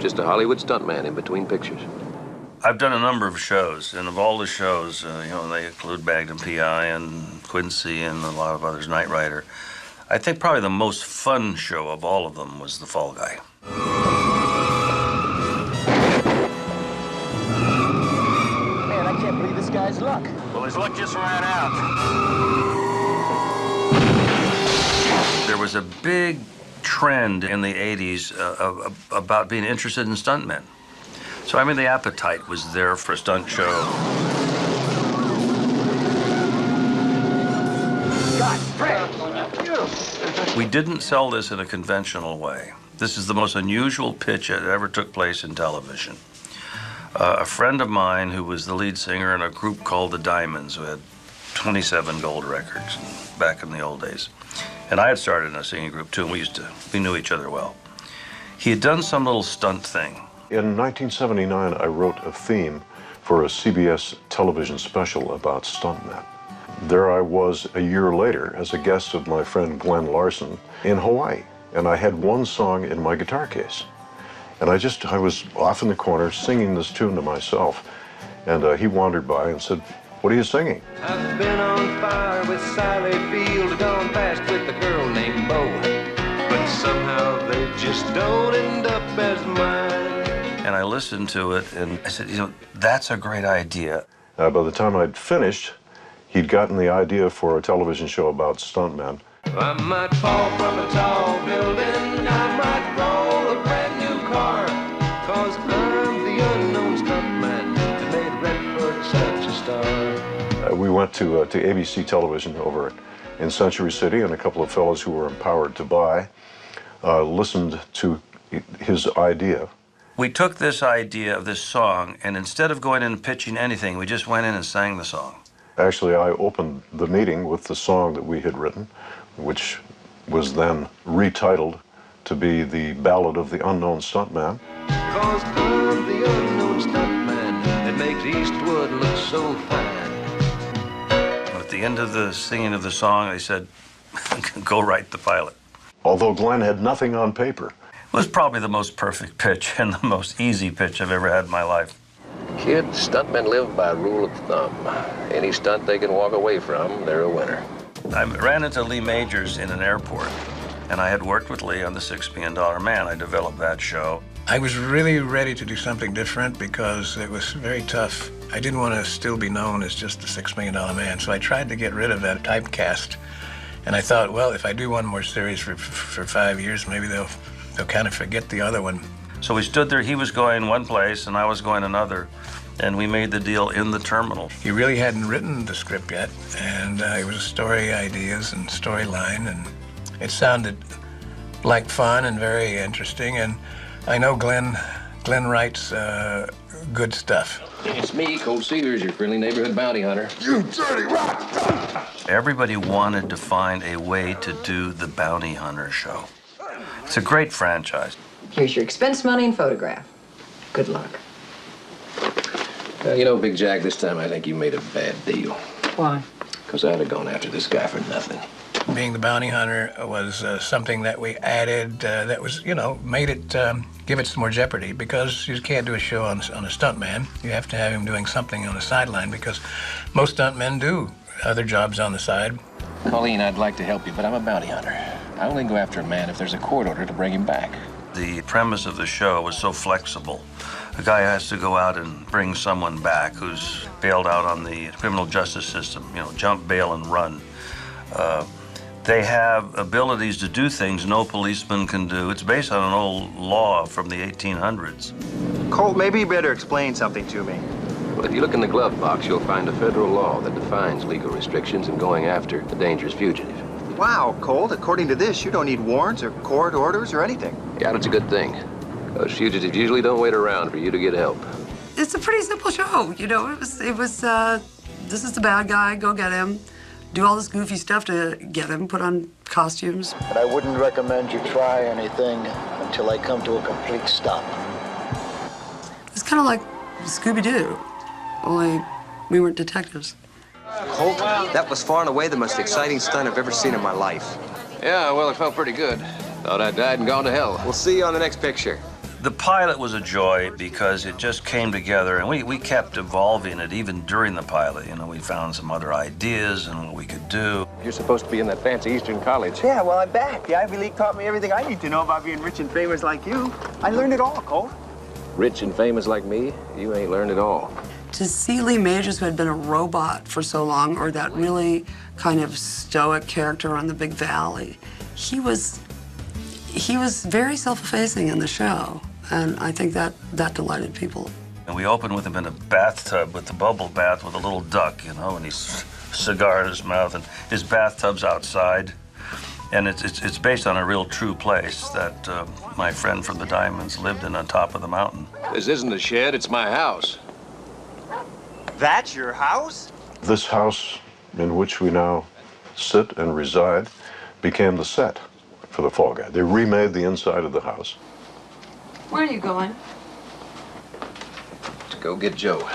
Just a Hollywood stuntman in between pictures. I've done a number of shows, and of all the shows, you know, they include Magnum P.I. and Quincy and a lot of others, Knight Rider. I think probably the most fun show of all of them was The Fall Guy. Man, I can't believe this guy's luck. Well, his luck just ran out. There was a big trend in the 80s about being interested in stuntmen. So, I mean, the appetite was there for a stunt show. We didn't sell this in a conventional way. This is the most unusual pitch that ever took place in television. A friend of mine who was the lead singer in a group called the Diamonds, who had 27 gold records back in the old days. And I had started in a singing group too, and we knew each other well. He had done some little stunt thing. In 1979, I wrote a theme for a CBS television special about stuntmen. There I was a year later as a guest of my friend Glenn Larson in Hawaii, and I had one song in my guitar case. And I was off in the corner singing this tune to myself, and he wandered by and said, "What are you singing?" I've been on fire with Sally Field, gone fast with a girl named Bo, but somehow they just don't end up as mine. And I listened to it, and I said, you know, that's a great idea. By the time I'd finished, he'd gotten the idea for a television show about stuntmen. I might fall from a tall building, I might roll a brand new car, 'cause I'm the unknown stuntman that made Redford such a star. We went to ABC television over in Century City, and a couple of fellows who were empowered to buy listened to his idea. We took this idea of this song, and instead of going in and pitching anything, we just went in and sang the song. Actually, I opened the meeting with the song that we had written, which was then retitled to be The Ballad of the Unknown Stuntman. 'Cause I'm the unknown stuntman that makes Eastwood look so fine. At the end of the singing of the song, they said, go write the pilot. Although Glenn had nothing on paper. It was probably the most perfect pitch and the most easy pitch I've ever had in my life. Kid, stuntmen live by a rule of thumb. Any stunt they can walk away from, they're a winner. I ran into Lee Majors in an airport, and I had worked with Lee on The $6 Million Man. I developed that show. I was really ready to do something different because it was very tough. I didn't want to still be known as just the $6 Million Man, so I tried to get rid of that typecast. And I thought, well, if I do one more series for 5 years, maybe they'll kind of forget the other one. So we stood there. He was going one place, and I was going another. And we made the deal in the terminal. He really hadn't written the script yet, and it was story ideas and storyline, and it sounded like fun and very interesting. And I know Glenn writes good stuff. It's me, Colt Seavers, your friendly neighborhood bounty hunter. You dirty rat! Everybody wanted to find a way to do the bounty hunter show. It's a great franchise. Here's your expense money and photograph. Good luck. You know, Big Jack, this time I think you made a bad deal. Why? Because I'd have gone after this guy for nothing. Being the bounty hunter was something that we added that was, you know, made it, give it some more jeopardy, because you can't do a show on a stuntman. You have to have him doing something on the sideline, because most stuntmen do other jobs on the side. Colleen, I'd like to help you, but I'm a bounty hunter. I only go after a man if there's a court order to bring him back. The premise of the show was so flexible. A guy has to go out and bring someone back who's bailed out on the criminal justice system, you know, jump, bail, and run. They have abilities to do things no policeman can do. It's based on an old law from the 1800s. Colt, maybe you better explain something to me. Well, if you look in the glove box, you'll find a federal law that defines legal restrictions in going after a dangerous fugitive. Wow, Colt, according to this, you don't need warrants or court orders or anything. Yeah, that's a good thing. Those fugitives usually don't wait around for you to get help. It's a pretty simple show, you know. It was this is the bad guy, go get him. Do all this goofy stuff to get him, put on costumes. But I wouldn't recommend you try anything until I come to a complete stop. It's kind of like Scooby-Doo, only we weren't detectives. Colt, that was far and away the most exciting stunt I've ever seen in my life. Yeah, well, it felt pretty good. Thought I died and gone to hell. We'll see you on the next picture. The pilot was a joy because it just came together, and we kept evolving it even during the pilot. You know, we found some other ideas and what we could do. You're supposed to be in that fancy Eastern college. Yeah, well, I'm back. The Ivy League taught me everything I need to know about being rich and famous like you. I learned it all, Colt. Rich and famous like me, you ain't learned it all. To see Lee Majors, who had been a robot for so long, or that really kind of stoic character on the Big Valley, he was very self-effacing in the show, and I think that delighted people. And we opened with him in a bathtub with the bubble bath with a little duck, you know, and he's cigar in his mouth, and his bathtub's outside. And it's based on a real true place that my friend from the Diamonds lived in on top of the mountain. This isn't a shed, it's my house. That's your house? This house in which we now sit and reside became the set for the Fall Guy. They remade the inside of the house. Where are you going? To go get Joe.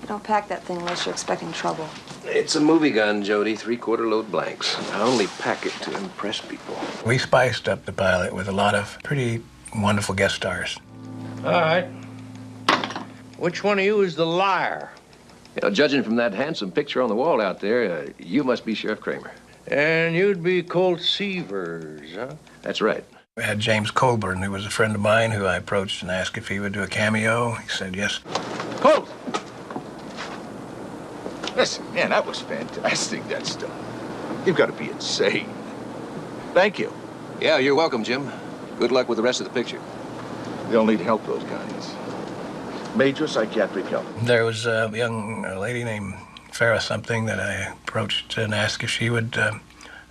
Don't pack that thing unless you're expecting trouble. It's a movie gun, Jody, 3/4 load blanks. I only pack it to impress people. We spiced up the pilot with a lot of pretty wonderful guest stars. All right. Which one of you is the liar? You know, judging from that handsome picture on the wall out there, you must be Sheriff Kramer. And you'd be Colt Seavers, huh? That's right. We had James Colburn, who was a friend of mine, who I approached and asked if he would do a cameo. He said yes. Colt! Listen, man, that was fantastic, that stuff. You've got to be insane. Thank you. Yeah, you're welcome, Jim. Good luck with the rest of the picture. They'll need help, those guys. Major psychiatric help. There was a young lady named Farrah something that I approached and asked if she would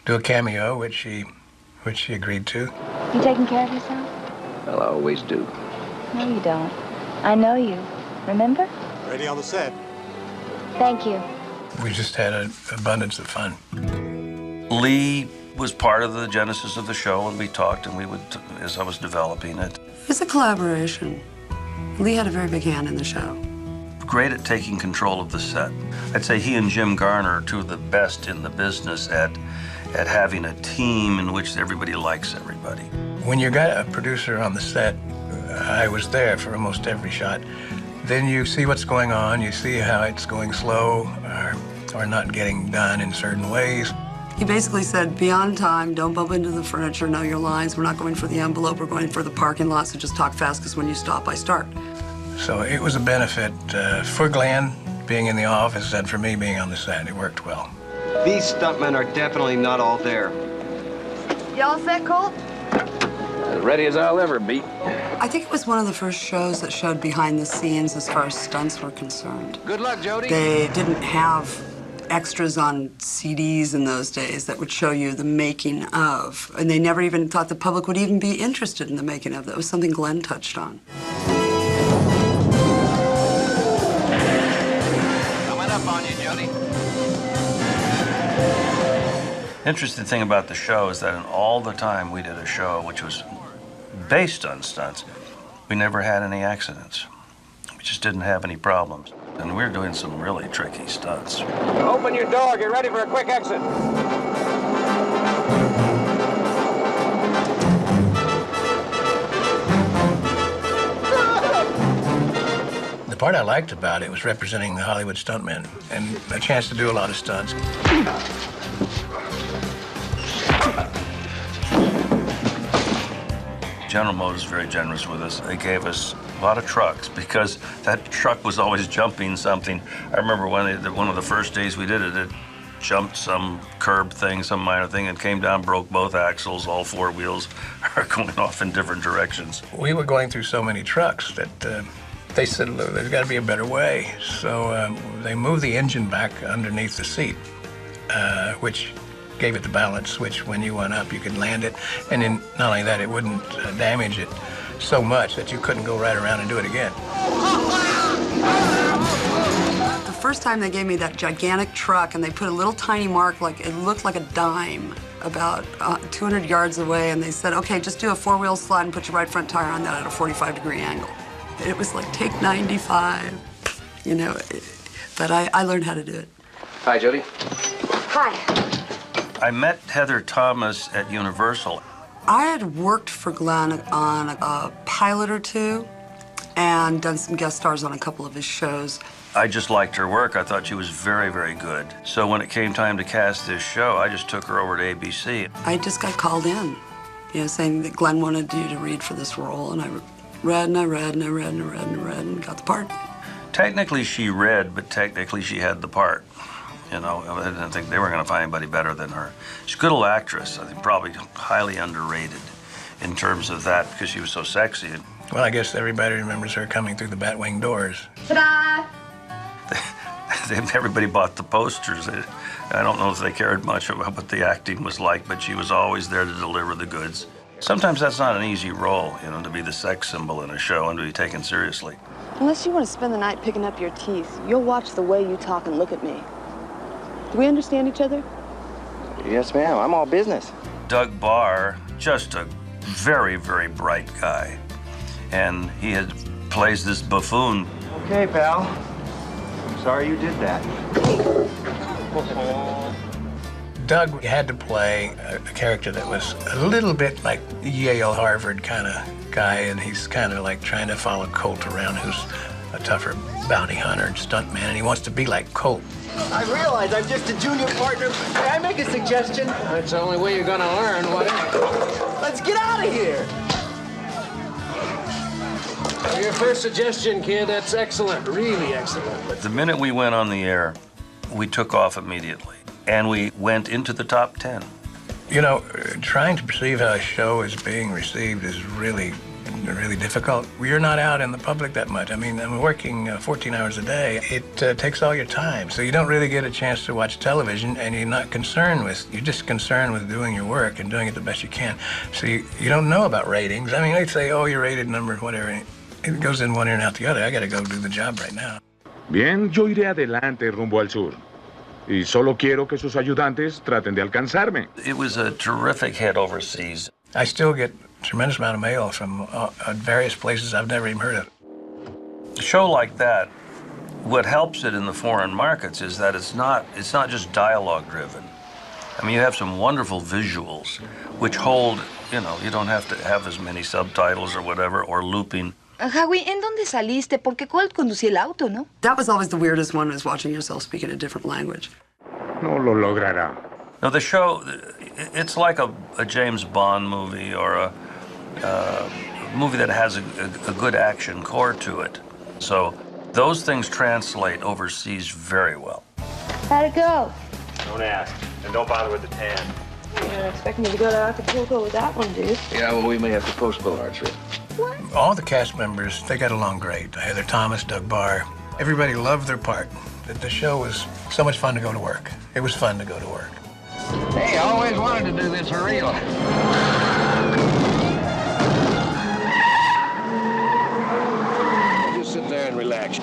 do a cameo, which she agreed to. You taking care of yourself? Well, I always do. No, you don't. I know you. Remember? Ready on the set. Thank you. We just had an abundance of fun. Lee was part of the genesis of the show, and we talked, and we would, as I was developing it. It's a collaboration. Lee had a very big hand in the show. Great at taking control of the set. I'd say he and Jim Garner are two of the best in the business at having a team in which everybody likes everybody. When you got a producer on the set, I was there for almost every shot. Then you see what's going on, you see how it's going slow or not getting done in certain ways. He basically said, be on time, don't bump into the furniture, know your lines. We're not going for the envelope, we're going for the parking lot, so just talk fast, because when you stop, I start. So it was a benefit for Glenn being in the office and for me being on the set. It worked well. These stuntmen are definitely not all there. Y'all set, Colt? As ready as I'll ever be. I think it was one of the first shows that showed behind the scenes as far as stunts were concerned. Good luck, Jody. They didn't have extras on CDs in those days that would show you the making of. And they never even thought the public would even be interested in the making of. That was something Glenn touched on. Coming up on you, Jody. Interesting thing about the show is that in all the time we did a show which was based on stunts, we never had any accidents. We just didn't have any problems. And we were doing some really tricky stunts. Open your door. Get ready for a quick exit. The part I liked about it was representing the Hollywood Stuntmen and a chance to do a lot of stunts. General Motors is very generous with us. They gave us a lot of trucks because that truck was always jumping something. I remember one of the first days we did it, it jumped some curb thing, some minor thing, and came down, broke both axles, all four wheels are going off in different directions. We were going through so many trucks that they said, look, there's got to be a better way. So they moved the engine back underneath the seat, which gave it the balance switch. When you went up, you could land it. And then not only that, it wouldn't damage it so much that you couldn't go right around and do it again. The first time they gave me that gigantic truck and they put a little tiny mark, like it looked like a dime, about 200 yards away, and they said, okay, just do a four-wheel slide and put your right front tire on that at a 45-degree angle. It was like, take 95, you know, but I learned how to do it. Hi, Jody. Hi. I met Heather Thomas at Universal. I had worked for Glenn on a pilot or two and done some guest stars on a couple of his shows. I just liked her work. I thought she was very, very good. So when it came time to cast this show, I just took her over to ABC. I just got called in, you know, saying that Glenn wanted you to read for this role, and I read and I read and I read and I read and I read and got the part. Technically she read, but technically she had the part. You know, I didn't think they were going to find anybody better than her. She's a good little actress. I think probably highly underrated in terms of that because she was so sexy. Well, I guess everybody remembers her coming through the Batwing doors. Ta-da! Everybody bought the posters. I don't know if they cared much about what the acting was like, but she was always there to deliver the goods. Sometimes that's not an easy role, you know, to be the sex symbol in a show and to be taken seriously. Unless you want to spend the night picking up your teeth, you'll watch the way you talk and look at me. Do we understand each other? Yes, ma'am. I'm all business. Doug Barr, just a very, very bright guy. And he plays this buffoon. Okay, pal. I'm sorry you did that. Doug had to play a character that was a little bit like Yale, Harvard kind of guy, and he's kind of like trying to follow Colt around, who's a tougher bounty hunter and stuntman, and he wants to be like Colt. I realize I'm just a junior partner. May I make a suggestion? That's the only way you're gonna learn, whatever. Let's get out of here. Your first suggestion, kid, that's excellent, really excellent. The minute we went on the air, we took off immediately, and we went into the top 10. You know, trying to perceive how a show is being received is really difficult. You're not out in the public that much. I mean, I'm working 14 hours a day. It takes all your time, so you don't really get a chance to watch television, and you're just concerned with doing your work and doing it the best you can. So you don't know about ratings. I mean, they say, oh, you're rated number whatever. It goes in one ear and out the other. I got to go do the job right now. Bien, yo iré adelante rumbo al sur. Y solo quiero que sus ayudantes traten de alcanzarme. It was a terrific hit overseas. I still get a tremendous amount of mail from various places I've never even heard of. A show like that, what helps it in the foreign markets is that it's not just dialogue driven. I mean, you have some wonderful visuals which hold, you know, you don't have to have as many subtitles or whatever, or looping. Howie, ¿en dónde saliste? Porque Colt conducía el auto, ¿no? That was always the weirdest one, was watching yourself speak in a different language. No lo logrará. No, the show, it's like a James Bond movie or a movie that has a good action core to it. So those things translate overseas very well. How'd it go? Don't ask. And don't bother with the tan. You don't expect me to go to Acapulco with that one, dude. Yeah, well, we may have to postpone our trip. What? All the cast members, they got along great. Heather Thomas, Doug Barr. Everybody loved their part. The show was so much fun to go to work. It was fun to go to work. Hey, I always wanted to do this for real. Just sit there and relax.